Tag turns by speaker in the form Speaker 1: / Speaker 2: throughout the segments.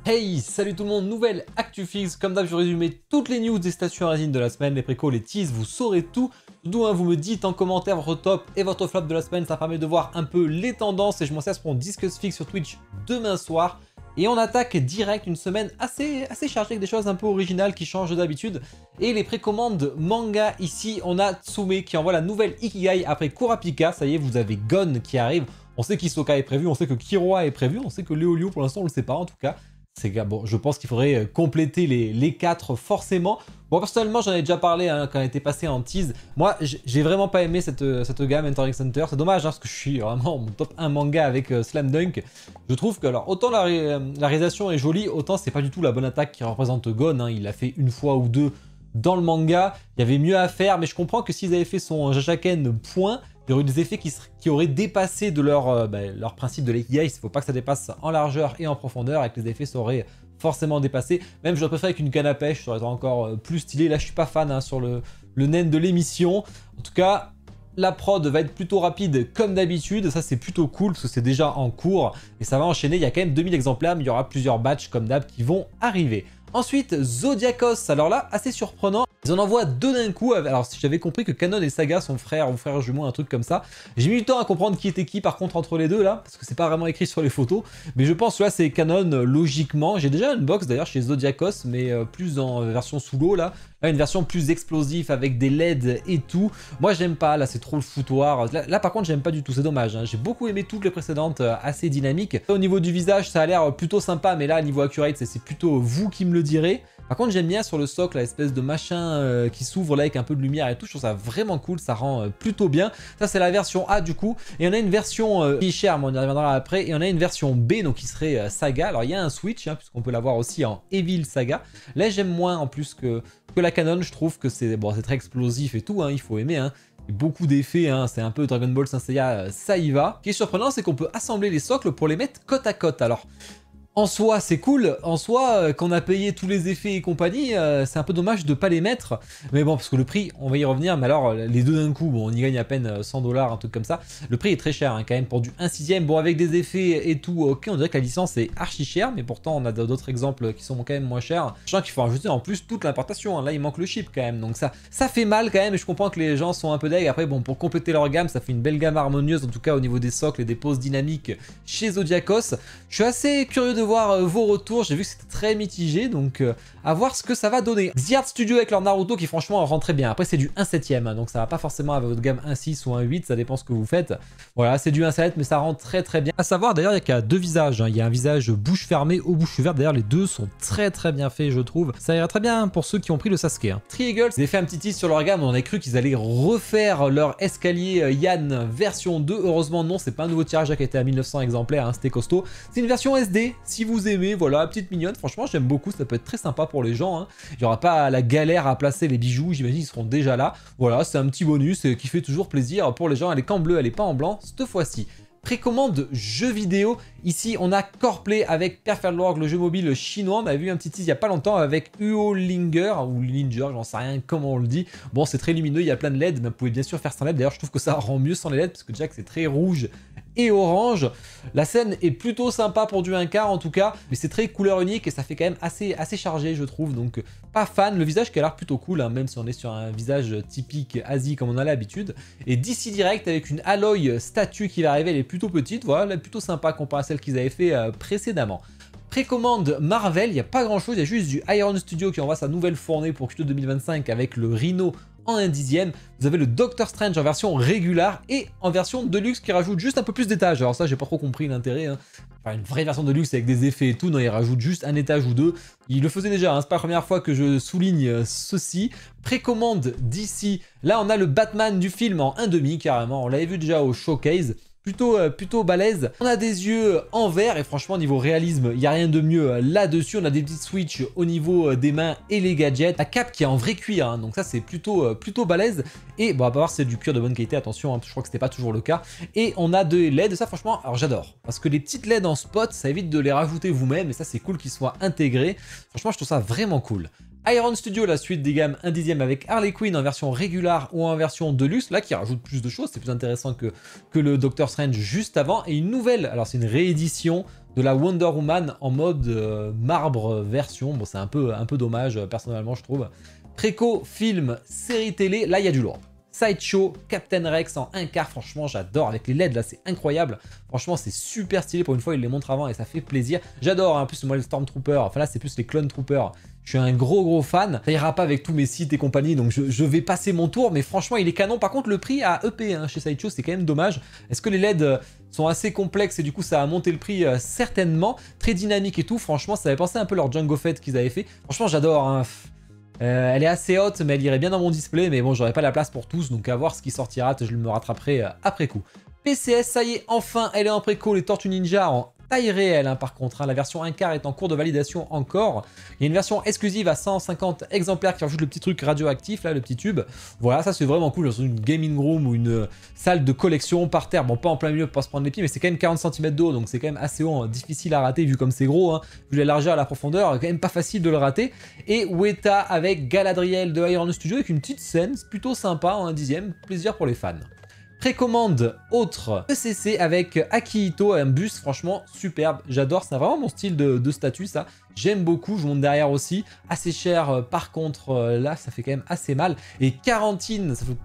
Speaker 1: Hey, salut tout le monde, nouvelle Actu Fixe. Comme d'hab, je résume toutes les news des stations Résine de la semaine, les précos, les teases, vous saurez tout. D'où vous me dites en commentaire votre top et votre flop de la semaine, ça permet de voir un peu les tendances et je m'en sers pour mon Discuss Fixe sur Twitch demain soir. Et on attaque direct une semaine assez chargée avec des choses un peu originales qui changent d'habitude. Et les précommandes manga, ici on a Tsume qui envoie la nouvelle Ikigai après Kurapika. Ça y est, vous avez Gon qui arrive. On sait qu'Hisoka est prévu, on sait que Kiroa est prévu, on sait que Léolio pour l'instant on le sait pas en tout cas. Bon, je pense qu'il faudrait compléter les 4 forcément. Bon, personnellement, j'en ai déjà parlé quand elle était passée en tease. Moi, j'ai vraiment pas aimé cette gamme Enter X Center. C'est dommage, parce que je suis vraiment mon top 1 manga avec Slam Dunk. Je trouve que, alors, autant la réalisation est jolie, autant c'est pas du tout la bonne attaque qui représente Gon. Il l'a fait une fois ou deux dans le manga. Il y avait mieux à faire, mais je comprends que s'ils avaient fait son Jajaken point, il y aurait eu des effets qui auraient dépassé de leur principe de l'Ikigai. Il ne faut pas que ça dépasse en largeur et en profondeur, et que les effets seraient forcément dépassés. Même j'aurais préféré avec une canne à pêche, ça aurait été encore plus stylé. Là, je suis pas fan sur le naine de l'émission. En tout cas, la prod va être plutôt rapide comme d'habitude. Ça, c'est plutôt cool parce que c'est déjà en cours et ça va enchaîner. Il y a quand même 2000 exemplaires, mais il y aura plusieurs batchs comme d'hab qui vont arriver. Ensuite, Zodiacos. Alors là, assez surprenant. Ils en envoient deux d'un coup. Alors, si j'avais compris que Kanon et Saga sont frères ou frères jumeaux, un truc comme ça. J'ai mis du temps à comprendre qui était qui, par contre, entre les deux, là. Parce que c'est pas vraiment écrit sur les photos. Mais je pense que là, c'est Kanon, logiquement. J'ai déjà une box, d'ailleurs, chez Zodiacos, mais plus en version sous l'eau, là. Là, une version plus explosive, avec des LED et tout. Moi, j'aime pas. Là, c'est trop le foutoir. Là, par contre, j'aime pas du tout. C'est dommage. J'ai beaucoup aimé toutes les précédentes, assez dynamiques. Au niveau du visage, ça a l'air plutôt sympa. Mais là, niveau accurate, c'est plutôt vous qui me le direz. Par contre, j'aime bien sur le socle, l'espèce de machin qui s'ouvre là avec un peu de lumière et tout. Je trouve ça vraiment cool, ça rend plutôt bien. Ça, c'est la version A du coup. Et on a une version qui est chère, mais on y reviendra après. Et on a une version B, donc qui serait Saga. Alors, il y a un switch, puisqu'on peut l'avoir aussi en Evil Saga. Là, j'aime moins en plus que la Canon. Je trouve que c'est très explosif et tout, il faut aimer. Beaucoup d'effets, c'est un peu Dragon Ball Saint Seiya, ça y va. Ce qui est surprenant, c'est qu'on peut assembler les socles pour les mettre côte à côte. Alors, en soi, c'est cool. En soi, quand on a payé tous les effets et compagnie, c'est un peu dommage de ne pas les mettre. Mais bon, parce que le prix, on va y revenir. Mais alors, les deux d'un coup, bon, on y gagne à peine 100 $, un truc comme ça. Le prix est très cher, quand même, pour du 1/6. Bon, avec des effets et tout, ok, on dirait que la licence est archi chère. Mais pourtant, on a d'autres exemples qui sont quand même moins chers. Je sens qu'il faut rajouter en plus toute l'importation. Là, il manque le chip quand même. Donc ça fait mal quand même. Et je comprends que les gens sont un peu deg. Après, bon, pour compléter leur gamme, ça fait une belle gamme harmonieuse, en tout cas au niveau des socles et des poses dynamiques chez Zodiacos. Je suis assez curieux de voir vos retours, j'ai vu que c'était très mitigé, donc à voir ce que ça va donner. Art Studio avec leur Naruto qui franchement rentre très bien. Après c'est du 1/7, donc ça va pas forcément avec votre gamme 1/6 ou 1/8, ça dépend ce que vous faites. Voilà, c'est du 1/7 mais ça rentre très bien. À savoir d'ailleurs, il y a qu'à deux visages, il y a un visage bouche fermée ou bouche ouverte. D'ailleurs les deux sont très bien faits, je trouve. Ça ira très bien pour ceux qui ont pris le Sasuke. Tri-Eagles, ils avaient fait un petit tease sur leur gamme, on a cru qu'ils allaient refaire leur escalier Yann version 2. Heureusement non, c'est pas un nouveau tirage qui était à 1900 exemplaires, c'était costaud. C'est une version SD, si vous aimez, voilà, petite mignonne, franchement j'aime beaucoup, ça peut être très sympa pour les gens. Il n'y aura pas la galère à placer les bijoux, j'imagine qu'ils seront déjà là. Voilà, c'est un petit bonus qui fait toujours plaisir pour les gens. Elle est qu'en bleu, elle est pas en blanc cette fois-ci. Précommande jeux vidéo, ici on a Coreplay avec Perfect World, le jeu mobile chinois. On a vu un petit tease il y a pas longtemps avec Uolinger ou Linger, j'en sais rien comment on le dit. Bon, c'est très lumineux, il y a plein de LED, mais vous pouvez bien sûr faire sans LED. D'ailleurs je trouve que ça rend mieux sans les LED parce que déjà que c'est très rouge et orange. La scène est plutôt sympa pour du 1/4 en tout cas, mais c'est très couleur unique et ça fait quand même assez chargé je trouve, donc pas fan. Le visage qui a l'air plutôt cool, même si on est sur un visage typique Asie comme on a l'habitude. Et DC Direct avec une Aloy statue qui va arriver, elle est plutôt petite, voilà, elle est plutôt sympa comparée à celle qu'ils avaient fait précédemment. Précommande Marvel, il n'y a pas grand chose, il y a juste du Iron Studio qui envoie sa nouvelle fournée pour Q2 2025 avec le Rhino en 1/10. Vous avez le Doctor Strange en version régulière et en version Deluxe qui rajoute juste un peu plus d'étages. Alors ça, j'ai pas trop compris l'intérêt. Enfin, une vraie version Deluxe avec des effets et tout, non, il rajoute juste un étage ou deux. Il le faisait déjà, c'est pas la première fois que je souligne ceci. Précommande d'ici, là on a le Batman du film en 1/2 carrément, on l'avait vu déjà au showcase. Plutôt balèze. On a des yeux en vert et franchement niveau réalisme, il n'y a rien de mieux là-dessus. On a des petites switches au niveau des mains et les gadgets. La cape qui est en vrai cuir, donc ça c'est plutôt balèze. Et bon, à voir c'est du cuir de bonne qualité, attention, je crois que c'était pas toujours le cas. Et on a des LED, ça franchement, alors j'adore. Parce que les petites LED en spot, ça évite de les rajouter vous-même et ça c'est cool qu'ils soient intégrés. Franchement je trouve ça vraiment cool. Iron Studio, la suite des gammes 1/10 avec Harley Quinn en version régulière ou en version Deluxe, là qui rajoute plus de choses, c'est plus intéressant que le Doctor Strange juste avant. Et une nouvelle, alors c'est une réédition de la Wonder Woman en mode marbre version. Bon, c'est un peu dommage, personnellement, je trouve. Préco, film, série télé, là, il y a du lourd. Sideshow, Captain Rex en 1/4, franchement j'adore, avec les LED là c'est incroyable, franchement c'est super stylé, pour une fois il les montre avant et ça fait plaisir, j'adore, en plus moi les Stormtroopers, enfin là c'est plus les Clone Troopers, je suis un gros fan, ça ira pas avec tous mes sites et compagnie donc je vais passer mon tour, mais franchement il est canon, par contre le prix a EP hein, chez Sideshow c'est quand même dommage, est-ce que les LED sont assez complexes et du coup ça a monté le prix certainement, très dynamique et tout, franchement ça avait pensé un peu leur Jango Fett qu'ils avaient fait, franchement j'adore hein. Elle est assez haute, mais elle irait bien dans mon display, mais bon, j'aurais pas la place pour tous, donc à voir ce qui sortira, je me rattraperai après coup. PCS, ça y est, enfin, elle est en préco, les Tortues Ninja en taille réelle, hein, par contre, hein, la version 1/4 est en cours de validation encore. Il y a une version exclusive à 150 exemplaires qui rajoute le petit truc radioactif, là, le petit tube. Voilà, ça c'est vraiment cool, dans une gaming room ou une salle de collection par terre, bon, pas en plein milieu pour pas se prendre les pieds, mais c'est quand même 40 cm d'eau, donc c'est quand même assez haut, hein, difficile à rater vu comme c'est gros, hein, vu la largeur, la profondeur, quand même pas facile de le rater. Et Weta avec Galadriel de Iron Studio avec une petite scène plutôt sympa en 1/10, plaisir pour les fans. Précommande autre ECC avec Akihito, un buste franchement superbe, j'adore, c'est vraiment mon style de statue ça, j'aime beaucoup, je monte derrière aussi, assez cher par contre là ça fait quand même assez mal, et Quarantine, ça fait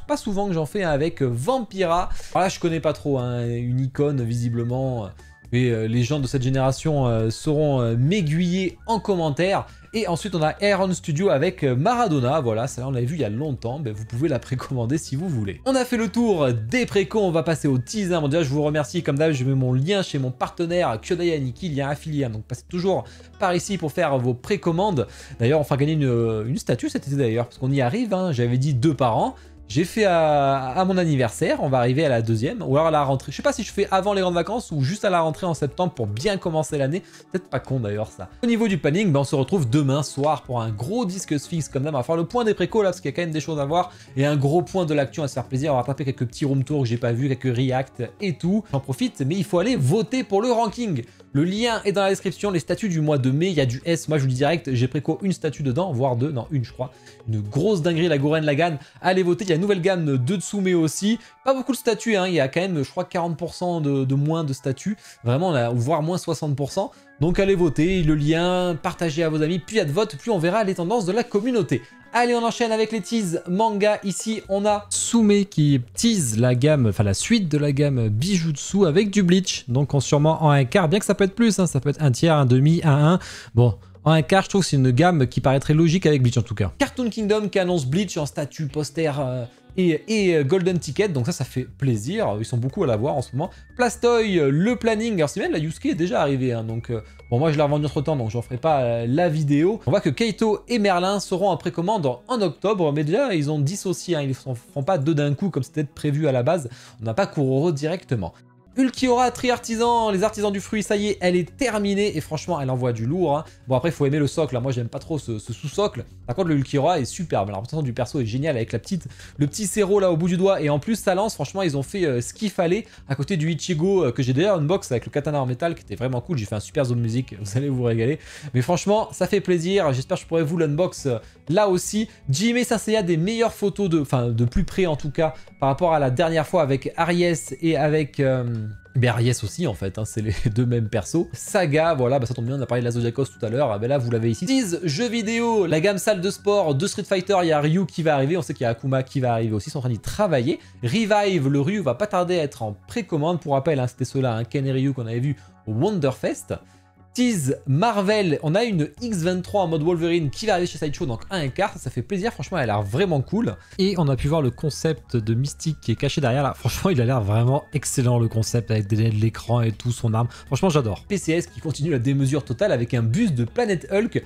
Speaker 1: pas souvent que j'en fais avec Vampira, alors là je connais pas trop, hein, une icône visiblement, et les gens de cette génération sauront m'aiguiller en commentaire. Et ensuite on a Iron Studio avec Maradona, voilà, celle-là on l'avait vu il y a longtemps, ben, vous pouvez la précommander si vous voulez. On a fait le tour des précos, on va passer au teaser. Bon déjà je vous remercie, comme d'hab je mets mon lien chez mon partenaire Kyodai Aniki, lien affilié, donc passez toujours par ici pour faire vos précommandes. D'ailleurs on fera gagner une statue cet été d'ailleurs, parce qu'on y arrive, hein, j'avais dit 2 par an. J'ai fait à mon anniversaire, on va arriver à la 2e, ou alors à la rentrée. Je sais pas si je fais avant les grandes vacances ou juste à la rentrée en septembre pour bien commencer l'année. Peut-être pas con d'ailleurs ça. Au niveau du planning, ben on se retrouve demain soir pour un gros disque fixe comme d'hab. On va faire le point des précos là parce qu'il y a quand même des choses à voir. Et un gros point de l'actu à se faire plaisir. On va rattraper quelques petits room tours que j'ai pas vu, quelques reacts et tout. J'en profite, mais il faut aller voter pour le ranking. Le lien est dans la description, les statuts du mois de mai, il y a du S, moi je vous le dis direct, j'ai préco une statue dedans, voire 2, non une je crois. Une grosse dinguerie, la Gurren Lagann, allez voter, il y a une nouvelle gamme de Tsume aussi, pas beaucoup de statuts, hein. Il y a quand même je crois 40% de moins de statuts, vraiment voire moins 60%, donc allez voter, le lien, partagez à vos amis, plus il y a de votes, plus on verra les tendances de la communauté. Allez, on enchaîne avec les teases manga. Ici, on a Tsume qui tease la gamme, enfin la suite de la gamme Bijutsu avec du Bleach. Donc, sûrement en 1/4, bien que ça peut être plus, hein, ça peut être 1/3, 1/2, 1/1. Bon, en 1/4, je trouve que c'est une gamme qui paraîtrait logique avec Bleach en tout cas. Cartoon Kingdom qui annonce Bleach en statut, poster et Golden Ticket, donc ça fait plaisir, ils sont beaucoup à l'avoir en ce moment. Plastoy, le planning, alors c'est bien, la Yusuke est déjà arrivée, hein, donc bon moi je l'ai revendu entre temps, donc j'en ferai pas la vidéo. On voit que Kaito et Merlin seront en précommande en octobre, mais déjà ils ont dissocié, hein, ils ne font pas deux d'un coup comme c'était prévu à la base, on n'a pas Kuroro directement. Ulquiorra Tri-Artisan, les artisans du fruit, ça y est, elle est terminée et franchement, elle envoie du lourd. Hein. Bon, après, il faut aimer le socle. Hein. Moi, j'aime pas trop ce sous-socle. Par contre, le Ulquiorra est superbe. La représentation du perso est géniale avec le petit serreau là au bout du doigt. Et en plus, ça lance. Franchement, ils ont fait ce qu'il fallait à côté du Ichigo que j'ai d'ailleurs unbox avec le katana en métal qui était vraiment cool. J'ai fait un super zone musique. Vous allez vous régaler. Mais franchement, ça fait plaisir. J'espère que je pourrai vous l'unbox là aussi. Jime Sasaya, des meilleures photos de plus près en tout cas par rapport à la dernière fois avec Aries et avec Aries aussi en fait, hein, c'est les deux mêmes persos. Saga, voilà, bah ça tombe bien, on a parlé de la Zodiacos tout à l'heure, bah là vous l'avez ici. Tease, jeux vidéo, la gamme salle de sport de Street Fighter, il y a Ryu qui va arriver, on sait qu'il y a Akuma qui va arriver aussi, ils sont en train d'y travailler. Revive, le Ryu va pas tarder à être en précommande, pour rappel, hein, c'était ceux-là, hein, Ken et Ryu qu'on avait vu au Wonderfest. Tease Marvel, on a une X23 en mode Wolverine qui va arriver chez Sideshow, donc 1/4, ça fait plaisir, franchement elle a l'air vraiment cool. Et on a pu voir le concept de Mystique qui est caché derrière là, franchement il a l'air vraiment excellent le concept avec des LED de l'écran et tout, son arme, franchement j'adore. PCS qui continue la démesure totale avec un buste de Planet Hulk,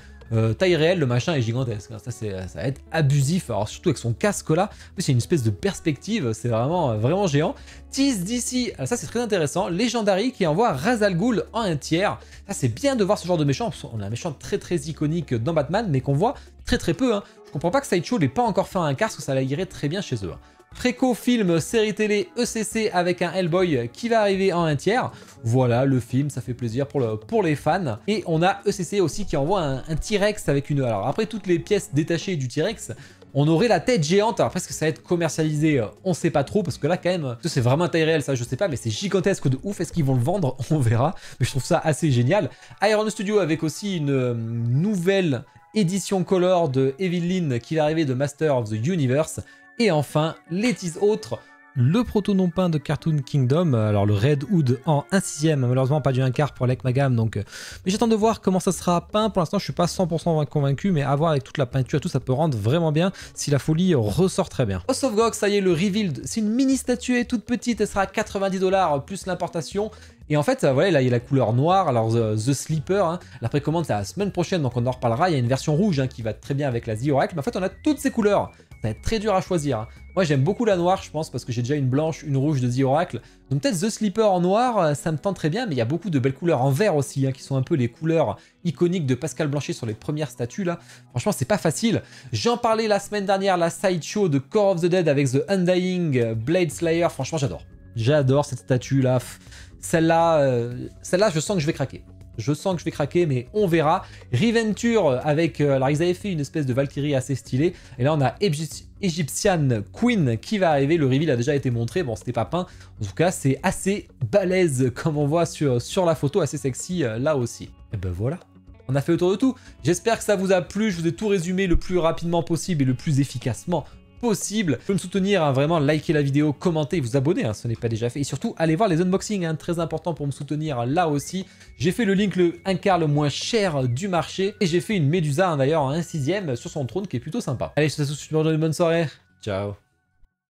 Speaker 1: taille réelle, le machin est gigantesque, ça va être abusif, alors surtout avec son casque là, en plus il y a une espèce de perspective, c'est vraiment géant. Tease d'ici, ça c'est très intéressant, Legendary qui envoie Ra's al Ghul en 1/3, ça c'est bien de voir ce genre de méchant, on a un méchant très iconique dans Batman, mais qu'on voit très peu, hein. Je comprends pas que Sideshow l'ait pas encore fait en 1/4, parce que ça irait très bien chez eux. Hein. Préco, film, série télé, ECC avec un Hellboy qui va arriver en 1/3. Voilà, le film, ça fait plaisir pour les fans. Et on a ECC aussi qui envoie un T-Rex avec une... Alors après toutes les pièces détachées du T-Rex, On aurait la tête géante. Alors, est-ce que ça va être commercialisé? On sait pas trop, parce que là, quand même, c'est vraiment taille réelle, ça, je sais pas, mais c'est gigantesque de ouf. Est-ce qu'ils vont le vendre? On verra. Mais je trouve ça assez génial. Iron Studio avec aussi une nouvelle édition color de Evelyn qui va arriver de Master of the Universe. Et enfin, les teas autres. Le proto non peint de Cartoon Kingdom, alors le Red Hood en 1/6, malheureusement pas du 1/4 pour Lek Magam, donc mais j'attends de voir comment ça sera peint. Pour l'instant je suis pas 100% convaincu, mais à voir avec toute la peinture et tout, ça peut rendre vraiment bien si la folie ressort très bien. House of Gog, ça y est, le reveal, c'est une mini statuette toute petite, elle sera à 90 $ plus l'importation. Et en fait, voilà, là il y a la couleur noire, alors The Sleeper, hein, la précommande c'est la semaine prochaine, donc on en reparlera. Il y a une version rouge hein, qui va très bien avec la The Oracle, mais en fait on a toutes ces couleurs. Ça va être très dur à choisir. Hein. Moi j'aime beaucoup la noire, je pense, parce que j'ai déjà une blanche, une rouge de The Oracle. Donc peut-être The Sleeper en noir, ça me tente très bien, mais il y a beaucoup de belles couleurs en vert aussi, hein, qui sont un peu les couleurs iconiques de Pascal Blanchet sur les premières statues là. Franchement c'est pas facile. J'en parlais la semaine dernière, la sideshow de Core of the Dead avec The Undying Blade Slayer. Franchement j'adore. J'adore cette statue là. Celle-là, je sens que je vais craquer. Je sens que je vais craquer, mais on verra. Reventure avec... alors, ils avaient fait une espèce de Valkyrie assez stylée. Et là, on a Egyptian Queen qui va arriver. Le reveal a déjà été montré. Bon, c'était pas peint. En tout cas, c'est assez balèze, comme on voit sur la photo. Assez sexy, là aussi. Et ben voilà. On a fait le tour de tout. J'espère que ça vous a plu. Je vous ai tout résumé le plus rapidement possible et le plus efficacement possible. Vous pouvez me soutenir, hein, vraiment, likez la vidéo, commentez, vous abonner, hein, ce n'est pas déjà fait. Et surtout, allez voir les unboxings, hein, très important pour me soutenir hein, là aussi. J'ai fait le link, le 1/4 le moins cher du marché. Et j'ai fait une Médusa, hein, d'ailleurs, en 1/6 sur son trône, qui est plutôt sympa. Allez, je vous souhaite une bonne soirée. Ciao.